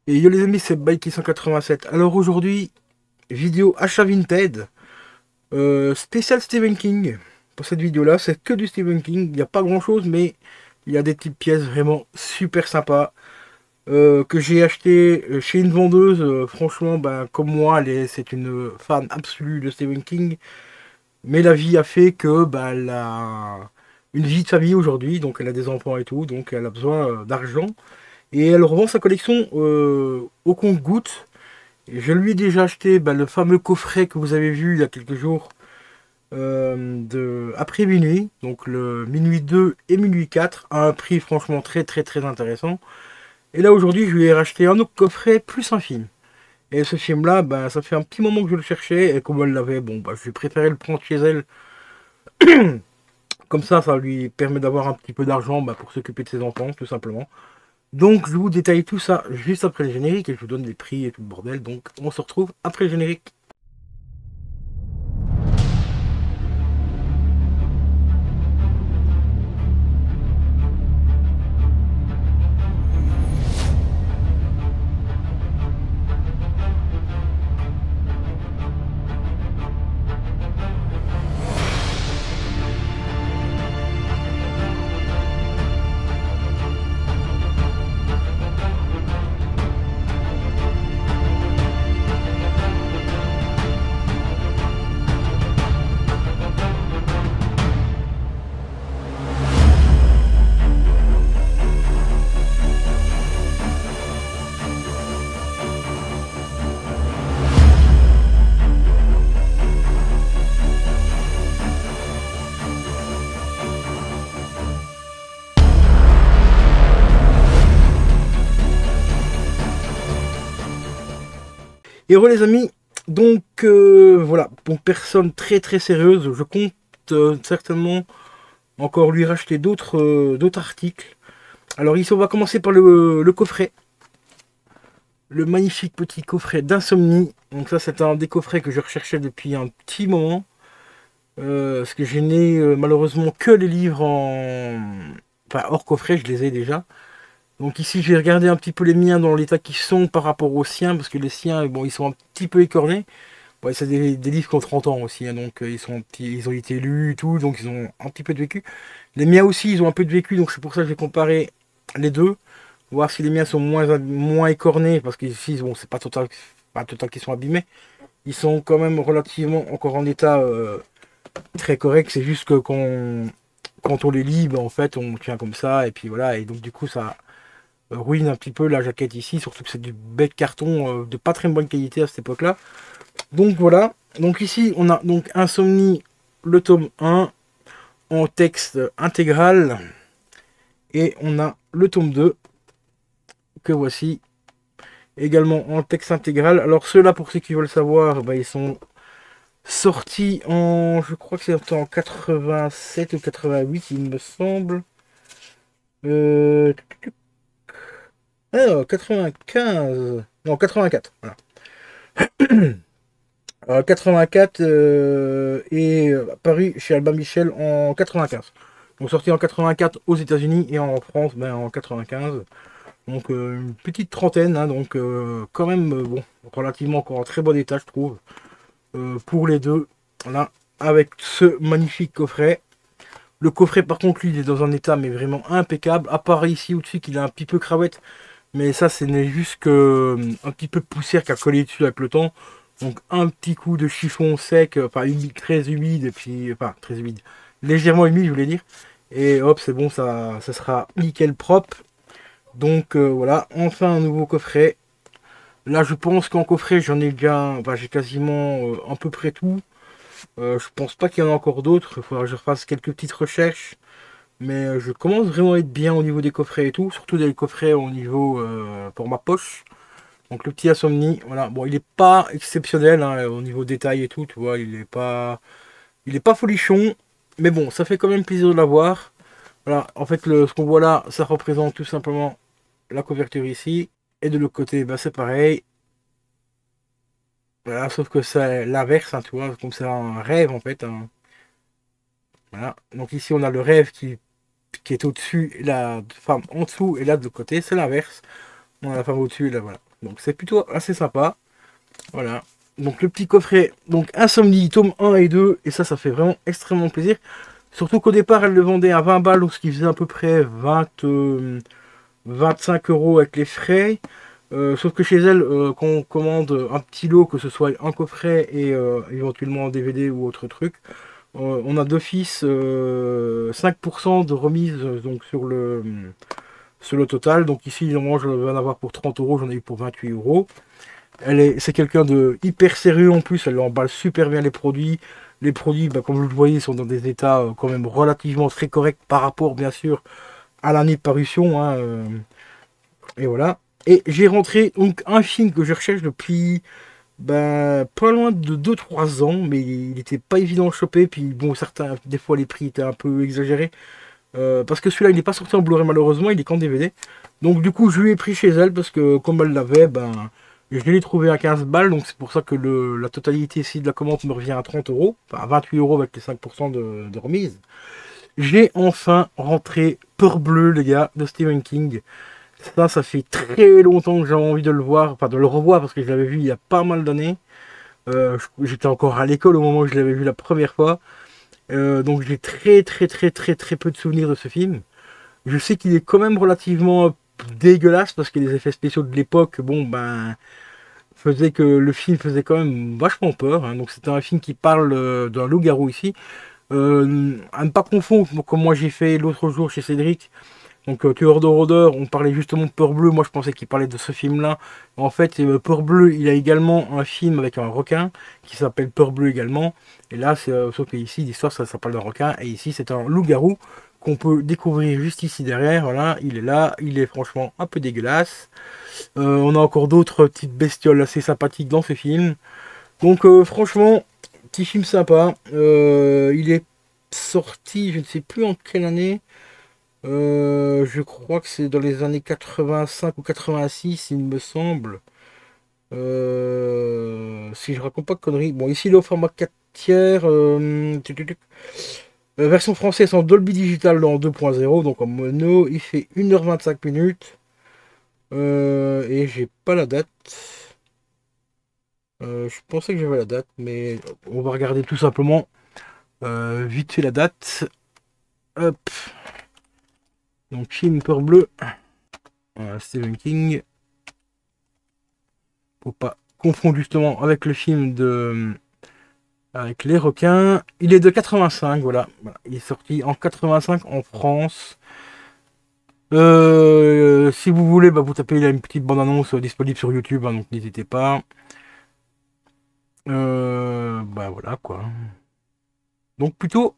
Et yo les amis, c'est Bikey187. Alors aujourd'hui, vidéo achat Vinted, spécial Stephen King. Pour cette vidéo-là, c'est que du Stephen King. Il n'y a pas grand-chose, mais il y a des petites pièces vraiment super sympas que j'ai acheté chez une vendeuse. Franchement, ben, comme moi, c'est une fan absolue de Stephen King. Mais la vie a fait que ben, elle a une vie de famille aujourd'hui, donc elle a des enfants et tout, donc elle a besoin d'argent. Et elle revend sa collection au compte-gouttes. Et je lui ai déjà acheté le fameux coffret que vous avez vu il y a quelques jours après minuit, donc le minuit 2 et minuit 4, à un prix franchement très très très intéressant. Et là aujourd'hui, je lui ai racheté un autre coffret plus un film. Et ce film-là, ça fait un petit moment que je le cherchais, et comme elle l'avait, bon, je préférais le prendre chez elle. Comme ça lui permet d'avoir un petit peu d'argent pour s'occuper de ses enfants, tout simplement. Donc je vous détaille tout ça juste après le générique et je vous donne les prix et tout le bordel. Donc on se retrouve après le générique. Et re les amis, donc voilà, pour personne très très sérieuse, je compte certainement encore lui racheter d'autres articles. Alors ici on va commencer par le coffret. Le magnifique petit coffret d'Insomnie. Donc ça c'est un des coffrets que je recherchais depuis un petit moment. Parce que je n'ai malheureusement que les livres enfin, hors coffret, je les ai déjà. Donc ici, j'ai regardé un petit peu les miens dans l'état qu'ils sont par rapport aux siens, parce que les siens, bon, ils sont un petit peu écornés. Ouais, c'est des livres qui ont 30 ans aussi, hein, donc ils ont été lus et tout, donc ils ont un petit peu de vécu. Les miens aussi, ils ont un peu de vécu, donc c'est pour ça que j'ai comparé les deux, voir si les miens sont moins écornés, parce qu'ici, bon, c'est pas total qu'ils sont abîmés. Ils sont quand même relativement encore en état très correct, c'est juste que quand on les lit, en fait, on tient comme ça, et puis voilà, et donc du coup, ça ruine un petit peu la jaquette ici, surtout que c'est du bête carton de pas très bonne qualité à cette époque-là. Donc voilà, donc ici, on a donc Insomnie, le tome 1, en texte intégral, et on a le tome 2, que voici, également en texte intégral. Alors ceux-là, pour ceux qui veulent savoir, ils sont sortis en, je crois que c'est en 87 ou 88, il me semble. Euh, Alors, 95. Non, 84. Voilà. 84 et paru chez Albin Michel en 95. Donc sorti en 84 aux États-Unis et en France en 95. Donc une petite trentaine, hein, donc quand même bon, relativement encore en très bon état je trouve. Pour les deux, là, avec ce magnifique coffret. Le coffret par contre lui il est dans un état mais vraiment impeccable. À part ici au-dessus qu'il a un petit peu cravette. Mais ça, ce n'est juste que un petit peu de poussière qui a collé dessus avec le temps. Donc un petit coup de chiffon sec, enfin très humide, et puis, enfin très humide, légèrement humide, je voulais dire. Et hop, c'est bon, ça sera nickel propre. Donc voilà, enfin un nouveau coffret. Là, je pense qu'en coffret, j'en ai déjà, enfin, j'ai quasiment à peu près tout. Je pense pas qu'il y en a encore d'autres. Il faudra que je refasse quelques petites recherches. Mais je commence vraiment à être bien au niveau des coffrets et tout, surtout des coffrets au niveau pour ma poche. Donc le petit Insomnie, voilà. Bon, il n'est pas exceptionnel hein, au niveau détail et tout, tu vois, il est pas folichon, mais bon, ça fait quand même plaisir de l'avoir. Voilà, en fait, ce qu'on voit là, ça représente tout simplement la couverture ici, et de l'autre côté, c'est pareil. Voilà, sauf que c'est l'inverse, hein, tu vois, comme c'est un rêve en fait. Hein. Voilà. Donc ici, on a le rêve qui est au-dessus, et la femme en dessous, et là de l'autre côté, c'est l'inverse. On a la femme au-dessus, et là voilà. Donc c'est plutôt assez sympa. Voilà. Donc le petit coffret, donc Insomnie, tome 1 et 2, et ça fait vraiment extrêmement plaisir. Surtout qu'au départ, elle le vendait à 20 balles, donc ce qui faisait à peu près 25 euros avec les frais. Sauf que chez elle, quand on commande un petit lot, que ce soit un coffret et éventuellement un DVD ou autre truc, on a d'office 5% de remise donc sur le total. Donc ici, normalement, je vais en avoir pour 30 euros, j'en ai eu pour 28 euros. C'est quelqu'un de hyper sérieux en plus, elle emballe super bien les produits. Les produits, bah, comme vous le voyez, sont dans des états quand même relativement très corrects par rapport, bien sûr, à l'année de parution. Hein, et voilà. Et j'ai rentré donc un film que je recherche depuis pas loin de 2-3 ans, mais il n'était pas évident à choper. Puis bon, certains, des fois, les prix étaient un peu exagérés. Parce que celui-là, il n'est pas sorti en Blu-ray malheureusement, il est qu'en DVD. Donc du coup, je lui ai pris chez elle parce que comme elle l'avait, je l'ai trouvé à 15 balles. Donc c'est pour ça que la totalité ici de la commande me revient à 30 euros. Enfin, à 28 euros avec les 5% de remise. J'ai enfin rentré Peur Bleue, les gars, de Stephen King. Ça fait très longtemps que j'avais envie de le voir, enfin de le revoir parce que je l'avais vu il y a pas mal d'années. J'étais encore à l'école au moment où je l'avais vu la première fois. Donc j'ai très peu de souvenirs de ce film. Je sais qu'il est quand même relativement dégueulasse parce que les effets spéciaux de l'époque, faisaient que le film faisait quand même vachement peur. Hein. Donc c'était un film qui parle d'un loup-garou ici. À ne pas confondre, comme moi j'ai fait l'autre jour chez Cédric. Donc Tueur de rôdeurs, on parlait justement de Peur Bleue. Moi je pensais qu'il parlait de ce film-là. En fait, Peur Bleue, il a également un film avec un requin qui s'appelle Peur Bleue également. Et là, sauf qu'ici, l'histoire, ça parle d'un requin. Et ici, c'est un loup-garou qu'on peut découvrir juste ici derrière. Voilà, il est là. Il est franchement un peu dégueulasse. On a encore d'autres petites bestioles assez sympathiques dans ce film. Donc franchement, petit film sympa. Il est sorti, je ne sais plus en quelle année. Je crois que c'est dans les années 85 ou 86, il me semble. Si je raconte pas de conneries. Bon, ici, il est au format 4 tiers. Version française en Dolby Digital en 2.0, donc en mono. Il fait 1h25 minutes. Et j'ai pas la date. Je pensais que j'avais la date, mais on va regarder tout simplement vite fait la date. Hop. Donc, film Peur Bleu. Voilà, Stephen King. Faut pas confondre justement avec le film avec les requins. Il est de 85, voilà. Il est sorti en 85 en France. Si vous voulez, vous tapez, il y a une petite bande-annonce disponible sur YouTube, hein, donc n'hésitez pas. Voilà quoi. Donc plutôt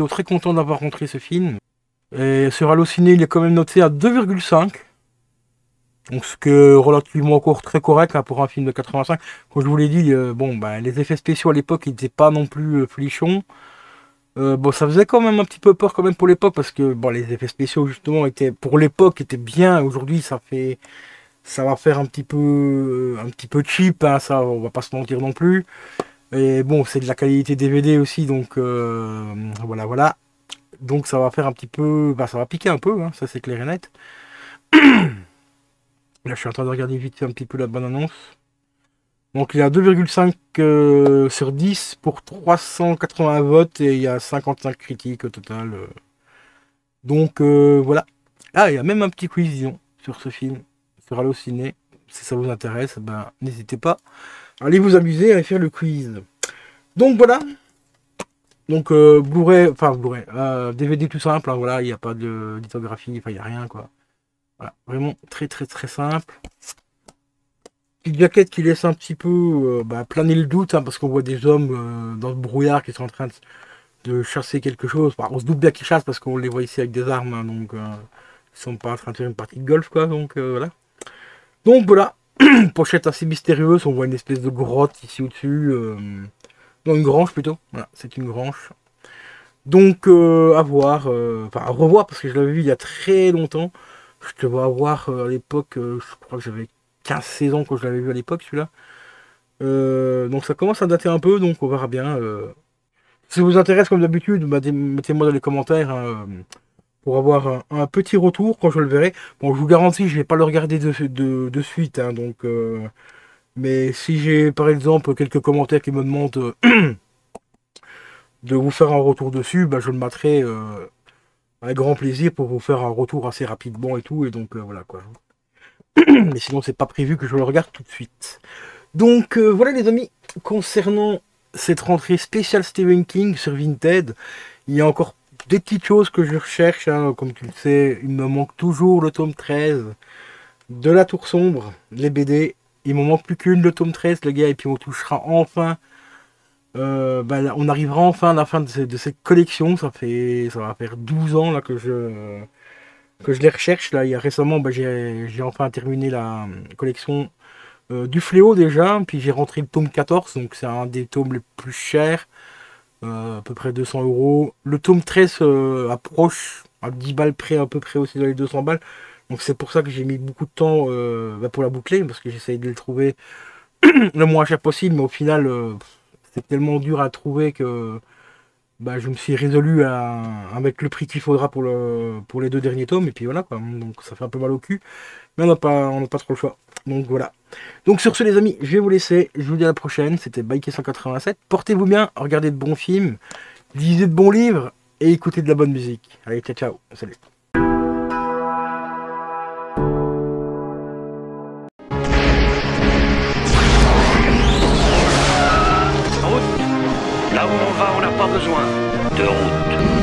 très content d'avoir rentré ce film. Et sur Allociné, il est quand même noté à 2,5. Donc ce qui est relativement encore très correct hein, pour un film de 85. Comme je vous l'ai dit, les effets spéciaux à l'époque, ils n'étaient pas non plus folichons. Ça faisait quand même un petit peu peur quand même pour l'époque parce que les effets spéciaux justement étaient pour l'époque étaient bien. Aujourd'hui, ça va faire un petit peu cheap. Hein, ça, on va pas se mentir non plus. Et bon, c'est de la qualité DVD aussi, donc voilà. Donc ça va faire un petit peu, ça va piquer un peu. Hein, ça c'est clair et net. Là, je suis en train de regarder vite fait un petit peu la bonne annonce. Donc, il y a 2,5 sur 10 pour 380 votes et il y a 55 critiques au total. Donc, voilà. Ah, il y a même un petit quiz, disons, sur ce film, sur Allociné. Si ça vous intéresse, n'hésitez pas. Allez vous amuser à faire le quiz. Donc, voilà. Donc, Blu-ray, DVD tout simple. Hein, voilà, il n'y a pas de lithographie, il n'y a rien, quoi. Voilà, vraiment très simple. Petite jaquette qui laisse un petit peu planer le doute, hein, parce qu'on voit des hommes dans le brouillard qui sont en train de chasser quelque chose. On se doute bien qu'ils chassent parce qu'on les voit ici avec des armes, hein, donc ils sont pas en train de faire une partie de golf, quoi. Donc voilà. Donc voilà, pochette assez mystérieuse. On voit une espèce de grotte ici au-dessus. Non, une grange plutôt. Voilà, c'est une grange. Donc à voir, à revoir parce que je l'avais vu il y a très longtemps. Je devais avoir à l'époque, je crois que j'avais 15-16 ans quand je l'avais vu à l'époque celui-là. Donc ça commence à dater un peu, donc on verra bien. Si ça vous intéresse comme d'habitude, mettez-moi dans les commentaires. Hein, pour avoir un petit retour quand je le verrai. Bon, je vous garantis, je vais pas le regarder de suite, hein, donc... mais si j'ai par exemple quelques commentaires qui me demandent de vous faire un retour dessus, bah, je le mettrai avec grand plaisir pour vous faire un retour assez rapidement et tout. Et donc voilà quoi. Mais sinon, c'est pas prévu que je le regarde tout de suite. Donc voilà les amis, concernant cette rentrée spéciale Stephen King sur Vinted, il y a encore des petites choses que je recherche. Hein, comme tu le sais, il me manque toujours le tome 13 de La Tour Sombre, les BD. Il me manque plus qu'une, le tome 13, les gars, et puis on touchera enfin. Bah, on arrivera enfin à la fin de cette collection. Ça va faire 12 ans là, que je les recherche. Là. Il y a récemment, bah, j'ai enfin terminé la collection du Fléau déjà. Puis j'ai rentré le tome 14, donc c'est un des tomes les plus chers. À peu près 200 euros. Le tome 13 approche à 10 balles près, à peu près aussi dans les 200 balles. Donc c'est pour ça que j'ai mis beaucoup de temps bah, pour la boucler, parce que j'essaye de le trouver le moins cher possible, mais au final, c'est tellement dur à trouver que bah, je me suis résolu à mettre le prix qu'il faudra pour les deux derniers tomes, et puis voilà quoi. Donc ça fait un peu mal au cul, mais on n'a pas trop le choix. Donc voilà. Donc sur ce les amis, je vais vous laisser. Je vous dis à la prochaine. C'était Bike187. Portez-vous bien, regardez de bons films, lisez de bons livres et écoutez de la bonne musique. Allez, ciao ciao. Salut. Route. Là où on va, on n'a pas besoin de route.